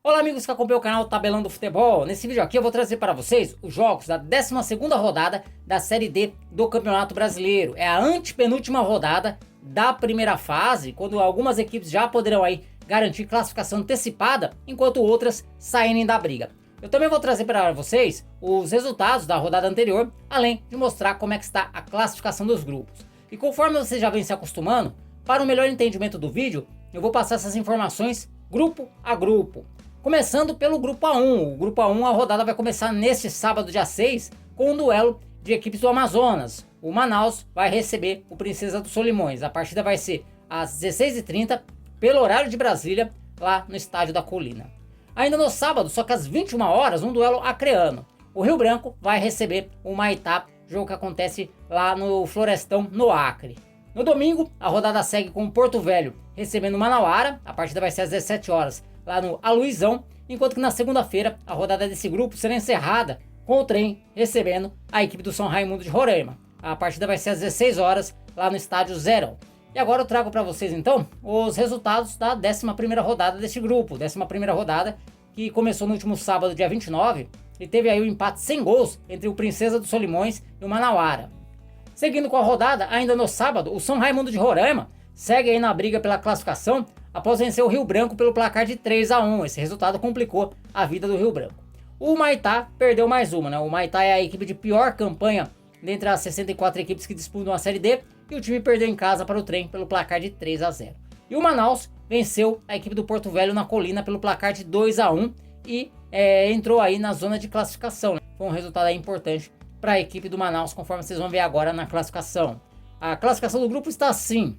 Olá amigos que acompanham o canal Tabelão do Futebol. Nesse vídeo aqui eu vou trazer para vocês os jogos da 12ª rodada da Série D do Campeonato Brasileiro. É a antepenúltima rodada da primeira fase, quando algumas equipes já poderão aí garantir classificação antecipada, enquanto outras saírem da briga. Eu também vou trazer para vocês os resultados da rodada anterior, além de mostrar como é que está a classificação dos grupos. E conforme vocês já vêm se acostumando, para um melhor entendimento do vídeo, eu vou passar essas informações grupo a grupo. Começando pelo grupo A1. O grupo A1, a rodada vai começar neste sábado, dia 6, com um duelo de equipes do Amazonas. O Manaus vai receber o Princesa dos Solimões. A partida vai ser às 16h30, pelo horário de Brasília, lá no Estádio da Colina. Ainda no sábado, só que às 21 horas, um duelo acreano. O Rio Branco vai receber o Maitá, jogo que acontece lá no Florestão, no Acre. No domingo, a rodada segue com o Porto Velho recebendo o Manauara. A partida vai ser às 17 horas, lá no Aluizão, enquanto que na segunda-feira a rodada desse grupo será encerrada com o Trem recebendo a equipe do São Raimundo de Roraima. A partida vai ser às 16 horas lá no Estádio Zerão. E agora eu trago para vocês então os resultados da 11ª rodada deste grupo. 11ª rodada que começou no último sábado, dia 29, e teve aí o empate sem gols entre o Princesa dos Solimões e o Manauara. Seguindo com a rodada, ainda no sábado, o São Raimundo de Roraima segue aí na briga pela classificação após vencer o Rio Branco pelo placar de 3-1. Esse resultado complicou a vida do Rio Branco. O Maitá perdeu mais uma, né? O Maitá é a equipe de pior campanha dentre as 64 equipes que disputam a Série D, e o time perdeu em casa para o Trem pelo placar de 3-0. E o Manaus venceu a equipe do Porto Velho na Colina pelo placar de 2-1 e entrou aí na zona de classificação, né? Foi um resultado aí importante para a equipe do Manaus, conforme vocês vão ver agora na classificação. A classificação do grupo está assim: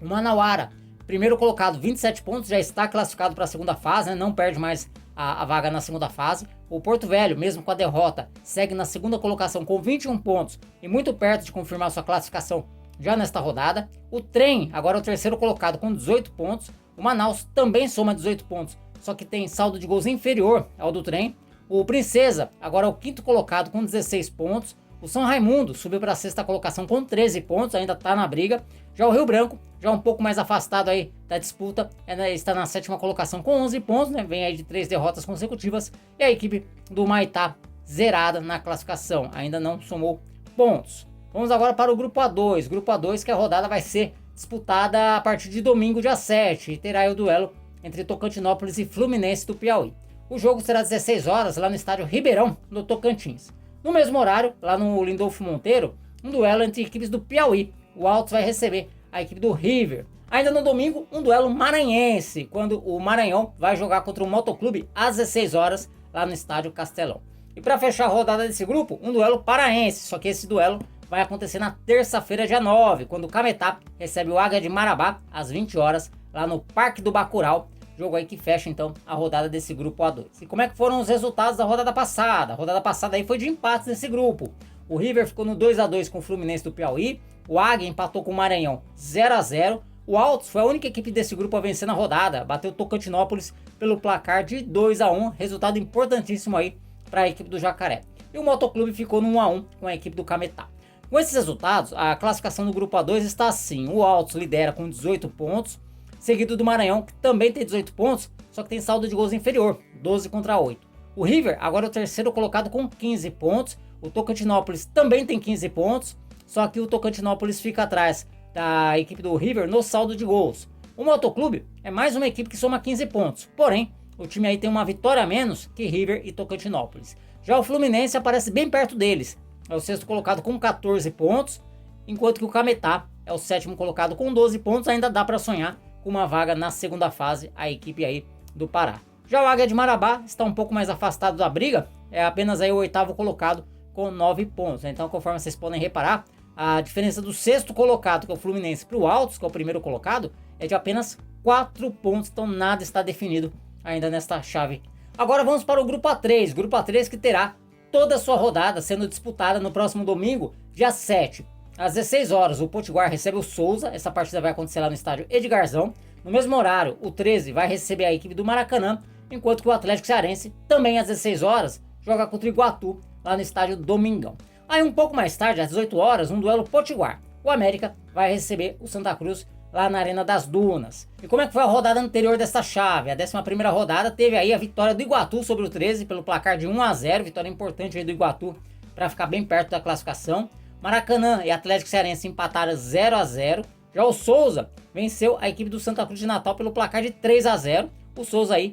o Manauara, primeiro colocado, 27 pontos, já está classificado para a segunda fase, né? Não perde mais a vaga na segunda fase. O Porto Velho, mesmo com a derrota, segue na segunda colocação com 21 pontos e muito perto de confirmar sua classificação já nesta rodada. O Trem, agora é o terceiro colocado com 18 pontos. O Manaus também soma 18 pontos, só que tem saldo de gols inferior ao do Trem. O Princesa, agora é o quinto colocado com 16 pontos. O São Raimundo subiu para a sexta colocação com 13 pontos, ainda está na briga. Já o Rio Branco, já um pouco mais afastado aí da disputa, está na sétima colocação com 11 pontos, né? Vem aí de 3 derrotas consecutivas. E a equipe do Maitá zerada na classificação, ainda não somou pontos. Vamos agora para o grupo A2. Grupo A2, que a rodada vai ser disputada a partir de domingo, dia 7. E terá aí o duelo entre Tocantinópolis e Fluminense do Piauí. O jogo será às 16 horas lá no estádio Ribeirão, no Tocantins. No mesmo horário, lá no Lindolfo Monteiro, um duelo entre equipes do Piauí. O Altos vai receber a equipe do River. Ainda no domingo, um duelo maranhense, quando o Maranhão vai jogar contra o Motoclube às 16 horas lá no estádio Castelão. E para fechar a rodada desse grupo, um duelo paraense, só que esse duelo vai acontecer na terça-feira, dia 9, quando o Cametá recebe o Águia de Marabá às 20 horas lá no Parque do Bacurau. Jogo aí que fecha então a rodada desse grupo A2. E como é que foram os resultados da rodada passada? A rodada passada aí foi de empates nesse grupo. O River ficou no 2-2 com o Fluminense do Piauí. O Águia empatou com o Maranhão 0-0. O Altos foi a única equipe desse grupo a vencer na rodada. Bateu o Tocantinópolis pelo placar de 2-1. Resultado importantíssimo aí para a equipe do Jacaré. E o Motoclube ficou no 1-1 com a equipe do Cametá. Com esses resultados, a classificação do grupo A2 está assim. O Altos lidera com 18 pontos. Seguido do Maranhão, que também tem 18 pontos, só que tem saldo de gols inferior, 12-8. O River agora é o terceiro colocado com 15 pontos. O Tocantinópolis também tem 15 pontos, só que o Tocantinópolis fica atrás da equipe do River no saldo de gols. O Motoclube é mais uma equipe que soma 15 pontos, porém, o time aí tem uma vitória a menos que River e Tocantinópolis. Já o Fluminense aparece bem perto deles, é o sexto colocado com 14 pontos, enquanto que o Cametá é o sétimo colocado com 12 pontos, ainda dá para sonhar uma vaga na segunda fase, a equipe aí do Pará. Já o Águia de Marabá está um pouco mais afastado da briga, é apenas aí o oitavo colocado com 9 pontos. Então, conforme vocês podem reparar, a diferença do sexto colocado, que é o Fluminense, para o Altos, que é o primeiro colocado, é de apenas 4 pontos, então nada está definido ainda nesta chave. Agora vamos para o grupo A3, grupo A3 que terá toda a sua rodada sendo disputada no próximo domingo, dia 7. Às 16 horas, o Potiguar recebe o Souza. Essa partida vai acontecer lá no estádio Edgarzão. No mesmo horário, o 13 vai receber a equipe do Maracanã, enquanto que o Atlético Cearense, também às 16 horas, joga contra o Iguatu, lá no estádio Domingão. Aí um pouco mais tarde, às 18 horas, um duelo Potiguar. O América vai receber o Santa Cruz lá na Arena das Dunas. E como é que foi a rodada anterior dessa chave? A 11ª rodada teve aí a vitória do Iguatu sobre o 13 pelo placar de 1-0, vitória importante aí do Iguatu para ficar bem perto da classificação. Maracanã e Atlético Cearense empataram 0-0. Já o Souza venceu a equipe do Santa Cruz de Natal pelo placar de 3-0. O Souza aí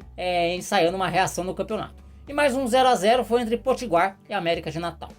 ensaiando uma reação no campeonato. E mais um 0-0 foi entre Potiguar e América de Natal.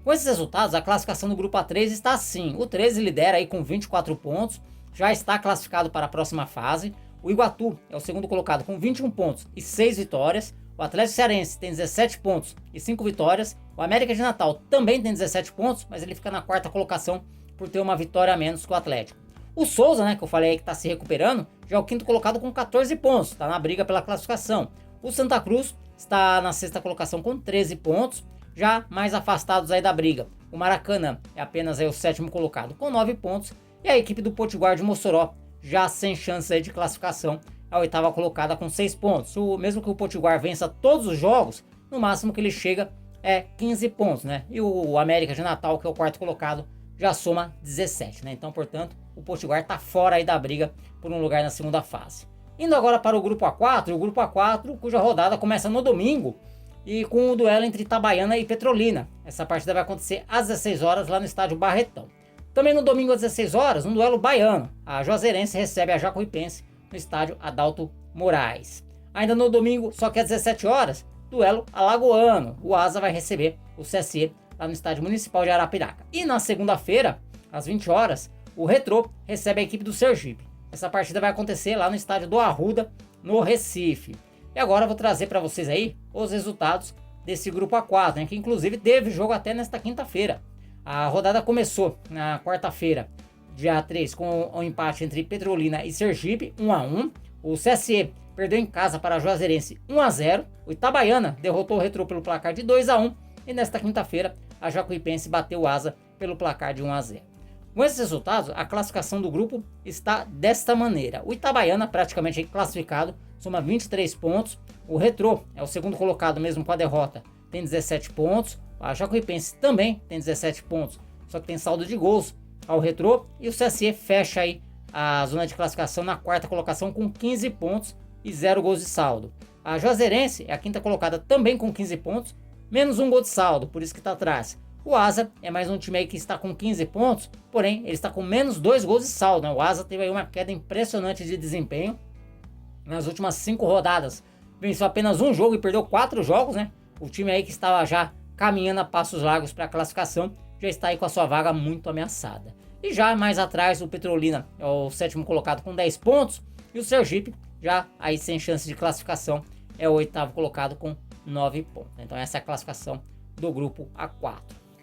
Com esses resultados, a classificação do grupo A3 está assim. O 13 lidera aí com 24 pontos, já está classificado para a próxima fase. O Iguatu é o segundo colocado com 21 pontos e 6 vitórias. O Atlético Cearense tem 17 pontos e 5 vitórias. O América de Natal também tem 17 pontos, mas ele fica na quarta colocação por ter uma vitória a menos que o Atlético. O Souza, né, que eu falei aí que está se recuperando, já é o quinto colocado com 14 pontos, está na briga pela classificação. O Santa Cruz está na sexta colocação com 13 pontos, já mais afastados aí da briga. O Maracanã é apenas aí o sétimo colocado com 9 pontos e a equipe do Potiguar de Mossoró já sem chance aí de classificação, a oitava colocada com 6 pontos. Mesmo que o Potiguar vença todos os jogos, no máximo que ele chega é 15 pontos, né? E o América de Natal, que é o quarto colocado, já soma 17, né? Então, portanto, o Potiguar está fora aí da briga por um lugar na segunda fase. Indo agora para o grupo A4, o grupo A4, cuja rodada começa no domingo e com o duelo entre Itabaiana e Petrolina. Essa partida vai acontecer às 16 horas lá no estádio Barretão. Também no domingo às 16 horas, um duelo baiano. A Juazeirense recebe a Jacuipense no estádio Adalto Moraes. Ainda no domingo, só que às 17 horas, duelo alagoano. O Asa vai receber o CSE lá no estádio municipal de Arapiraca. E na segunda-feira, às 20 horas, o Retrô recebe a equipe do Sergipe. Essa partida vai acontecer lá no estádio do Arruda, no Recife. E agora eu vou trazer para vocês aí os resultados desse grupo A4, né, que inclusive teve jogo até nesta quinta-feira. A rodada começou na quarta-feira, dia 3, com o empate entre Petrolina e Sergipe, 1-1. O CSE perdeu em casa para a Juazeirense 1-0. O Itabaiana derrotou o Retrô pelo placar de 2-1. E nesta quinta-feira, a Jacuipense bateu o Asa pelo placar de 1-0. Com esses resultados, a classificação do grupo está desta maneira. O Itabaiana, praticamente classificado, soma 23 pontos. O Retrô é o segundo colocado mesmo com a derrota, tem 17 pontos. A Jacuipense também tem 17 pontos, só que tem saldo de gols ao Retrô. E o CSE fecha aí a zona de classificação na quarta colocação com 15 pontos e 0 gols de saldo. A Juazeirense é a quinta colocada também com 15 pontos, menos um gol de saldo, por isso que está atrás. O Asa é mais um time aí que está com 15 pontos, porém ele está com menos 2 gols de saldo, né? O Asa teve aí uma queda impressionante de desempenho nas últimas 5 rodadas. Venceu apenas um jogo e perdeu 4 jogos, né? O time aí que estava já caminhando a passos largos para a classificação já está aí com a sua vaga muito ameaçada. E já mais atrás o Petrolina é o sétimo colocado com 10 pontos e o Sergipe já aí sem chance de classificação é o oitavo colocado com 9 pontos. Então essa é a classificação do grupo A4.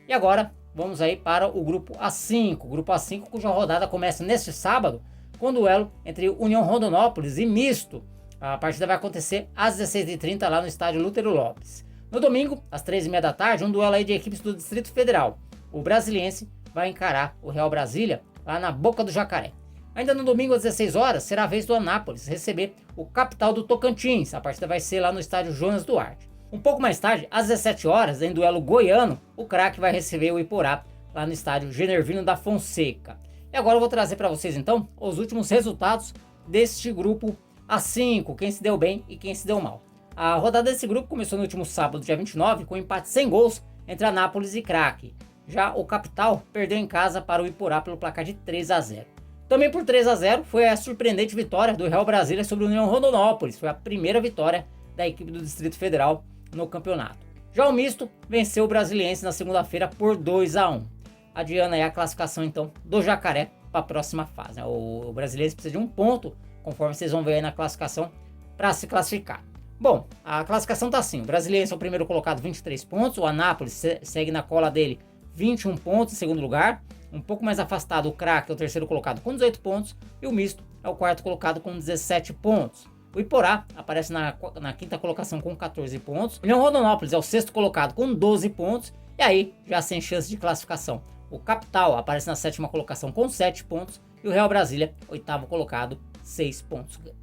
E agora vamos aí para o grupo A5. O grupo A5 cuja rodada começa neste sábado com o duelo entre União Rondonópolis e Misto. A partida vai acontecer às 16h30 lá no estádio Lútero Lopes. No domingo, às 3h30 da tarde, um duelo aí de equipes do Distrito Federal. O Brasiliense vai encarar o Real Brasília lá na Boca do Jacaré. Ainda no domingo às 16 horas será a vez do Anápolis receber o Capital do Tocantins. A partida vai ser lá no estádio Jonas Duarte. Um pouco mais tarde, às 17 horas, em duelo goiano, o Craque vai receber o Iporá lá no estádio Genervino da Fonseca. E agora eu vou trazer para vocês então os últimos resultados deste grupo A5, quem se deu bem e quem se deu mal. A rodada desse grupo começou no último sábado, dia 29, com um empate sem gols entre Anápolis e Craque. Já o Capital perdeu em casa para o Iporá pelo placar de 3-0. Também por 3-0 foi a surpreendente vitória do Real Brasília sobre o União Rondonópolis. Foi a primeira vitória da equipe do Distrito Federal no campeonato. Já o Misto venceu o Brasiliense na segunda-feira por 2-1. Adiando aí a classificação então do Jacaré para a próxima fase. O Brasiliense precisa de um ponto, conforme vocês vão ver aí na classificação, para se classificar. Bom, a classificação tá assim: o Brasiliense é o primeiro colocado, 23 pontos, o Anápolis segue na cola dele, 21 pontos em segundo lugar. Um pouco mais afastado, o Craque é o terceiro colocado com 18 pontos e o Misto é o quarto colocado com 17 pontos. O Iporá aparece na quinta colocação com 14 pontos. O União Rondonópolis é o sexto colocado com 12 pontos e aí já sem chance de classificação. O Capital aparece na sétima colocação com 7 pontos e o Real Brasília, oitavo colocado, 6 pontos ganhos.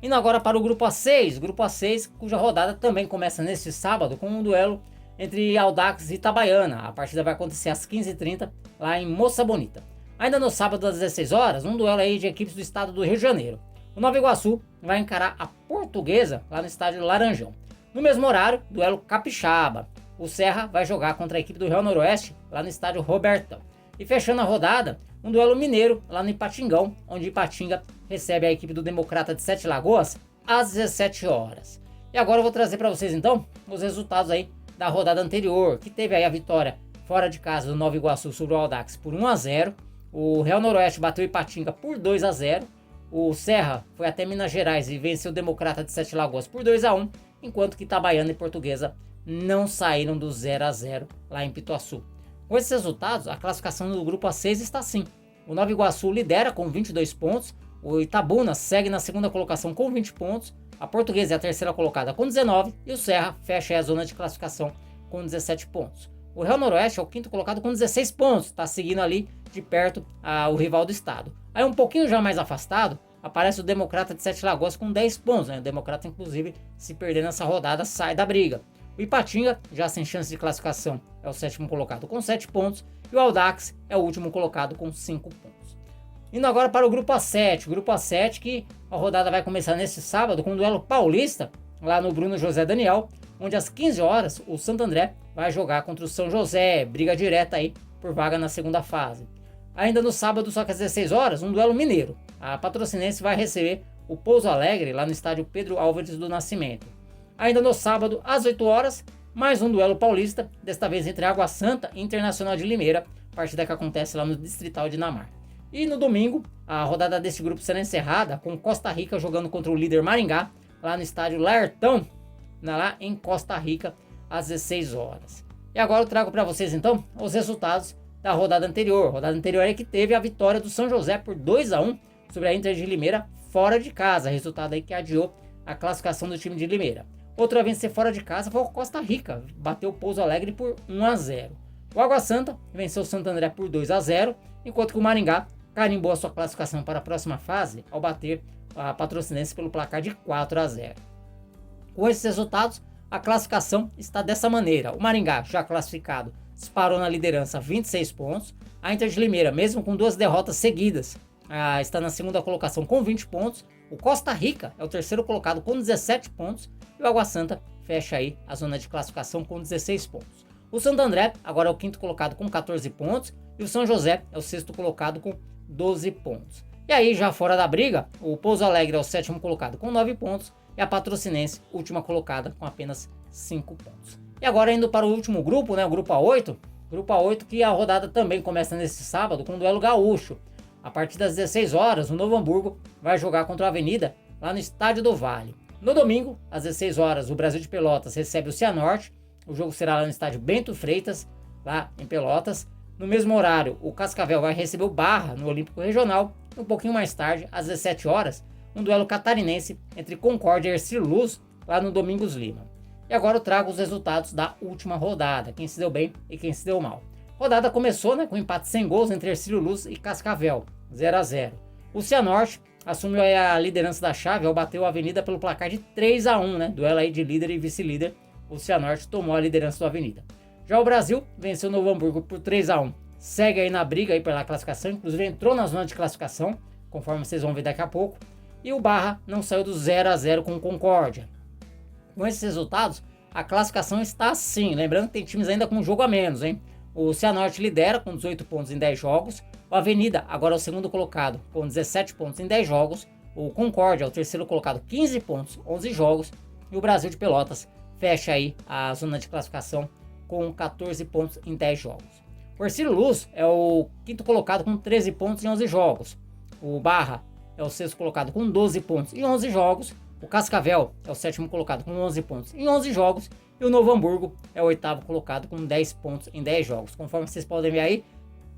Indo agora para o grupo A6, cuja rodada também começa neste sábado com um duelo entre Audax e Itabaiana. A partida vai acontecer às 15h30 lá em Moça Bonita. Ainda no sábado às 16 horas, um duelo aí de equipes do estado do Rio de Janeiro. O Nova Iguaçu vai encarar a Portuguesa lá no estádio Laranjão. No mesmo horário, duelo capixaba. O Serra vai jogar contra a equipe do Real Noroeste lá no estádio Robertão. E fechando a rodada, um duelo mineiro lá no Ipatingão, onde Ipatinga recebe a equipe do Democrata de Sete Lagoas às 17 horas. E agora eu vou trazer para vocês então os resultados aí da rodada anterior, que teve aí a vitória fora de casa do Nova Iguaçu sobre o Audax por 1-0. O Real Noroeste bateu Ipatinga por 2-0. O Serra foi até Minas Gerais e venceu o Democrata de Sete Lagoas por 2-1, enquanto que Itabaiana e Portuguesa não saíram do 0-0 lá em Pituaçu. Com esses resultados, a classificação do grupo A6 está assim. O Nova Iguaçu lidera com 22 pontos, o Itabuna segue na segunda colocação com 20 pontos, a Portuguesa é a terceira colocada com 19 e o Serra fecha a zona de classificação com 17 pontos. O Real Noroeste é o quinto colocado com 16 pontos, está seguindo ali de perto o rival do estado. Aí um pouquinho já mais afastado, aparece o Democrata de Sete Lagoas com 10 pontos. O Democrata, inclusive, se perder nessa rodada, sai da briga. O Ipatinga, já sem chance de classificação, é o sétimo colocado com 7 pontos. E o Audax é o último colocado com 5 pontos. Indo agora para o grupo A7. O grupo A7 que a rodada vai começar neste sábado com um duelo paulista, lá no Bruno José Daniel, onde às 15 horas o Santo André vai jogar contra o São José, briga direta aí por vaga na segunda fase. Ainda no sábado, só que às 16 horas, um duelo mineiro. A Patrocinense vai receber o Pouso Alegre lá no estádio Pedro Álvares do Nascimento. Ainda no sábado, às 8 horas, mais um duelo paulista, desta vez entre Água Santa e Internacional de Limeira, partida que acontece lá no Distrital de Inamar. E no domingo, a rodada deste grupo será encerrada com Costa Rica jogando contra o líder Maringá, lá no estádio Laertão, lá em Costa Rica, às 16 horas. E agora eu trago para vocês então os resultados da rodada anterior. A rodada anterior é que teve a vitória do São José por 2-1 sobre a Inter de Limeira fora de casa, resultado aí que adiou a classificação do time de Limeira. Outro a vencer fora de casa foi o Costa Rica, bateu o Pouso Alegre por 1-0. O Água Santa venceu o Santo André por 2-0, enquanto que o Maringá carimbou a sua classificação para a próxima fase ao bater a Patrocinense pelo placar de 4-0. Com esses resultados, a classificação está dessa maneira. O Maringá, já classificado, disparou na liderança 26 pontos. A Inter de Limeira, mesmo com 2 derrotas seguidas, está na segunda colocação com 20 pontos. O Costa Rica é o terceiro colocado com 17 pontos. E o Água Santa fecha aí a zona de classificação com 16 pontos. O Santo André agora é o quinto colocado com 14 pontos. E o São José é o sexto colocado com 12 pontos. E aí, já fora da briga, o Pouso Alegre é o sétimo colocado com 9 pontos. E a Patrocinense, última colocada, com apenas 5 pontos. E agora indo para o último grupo, o grupo A8. Grupo A8 que a rodada também começa nesse sábado com o duelo gaúcho. A partir das 16 horas, o Novo Hamburgo vai jogar contra a Avenida lá no Estádio do Vale. No domingo, às 16 horas, o Brasil de Pelotas recebe o Cianorte. O jogo será lá no estádio Bento Freitas, lá em Pelotas. No mesmo horário, o Cascavel vai receber o Barra no Olímpico Regional. Um pouquinho mais tarde, às 17 horas, um duelo catarinense entre Concórdia e Ercílio Luz, lá no Domingos Lima. E agora eu trago os resultados da última rodada, quem se deu bem e quem se deu mal. A rodada começou com empate sem gols entre Ercílio Luz e Cascavel, 0-0. O Cianorte assumiu aí a liderança da chave ao bater a Avenida pelo placar de 3-1, duelo aí de líder e vice-líder. O Cianorte tomou a liderança do Avenida. Já o Brasil venceu o Novo Hamburgo por 3-1, segue aí na briga aí pela classificação, inclusive entrou na zona de classificação, conforme vocês vão ver daqui a pouco. E o Barra não saiu do 0-0 com o Concórdia. Com esses resultados, a classificação está assim. Lembrando que tem times ainda com um jogo a menos, hein? O Cianorte lidera com 18 pontos em 10 jogos. O Avenida agora é o segundo colocado com 17 pontos em 10 jogos. O Concórdia é o terceiro colocado, 15 pontos, 11 jogos. E o Brasil de Pelotas fecha aí a zona de classificação com 14 pontos em 10 jogos. O Ercílio Luz é o quinto colocado com 13 pontos em 11 jogos. O Barra é o sexto colocado com 12 pontos em 11 jogos. O Cascavel é o sétimo colocado com 11 pontos em 11 jogos. E o Novo Hamburgo é o oitavo colocado com 10 pontos em 10 jogos. Conforme vocês podem ver aí,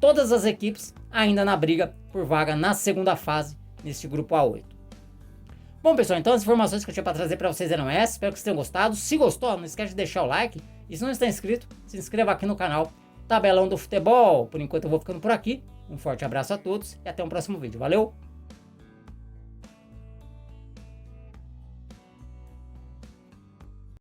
todas as equipes ainda na briga por vaga na segunda fase neste grupo A8. Bom, pessoal, então as informações que eu tinha para trazer para vocês eram essas. Espero que vocês tenham gostado. Se gostou, não esquece de deixar o like. E se não está inscrito, se inscreva aqui no canal Tabelão do Futebol. Por enquanto eu vou ficando por aqui. Um forte abraço a todos e até o próximo vídeo. Valeu!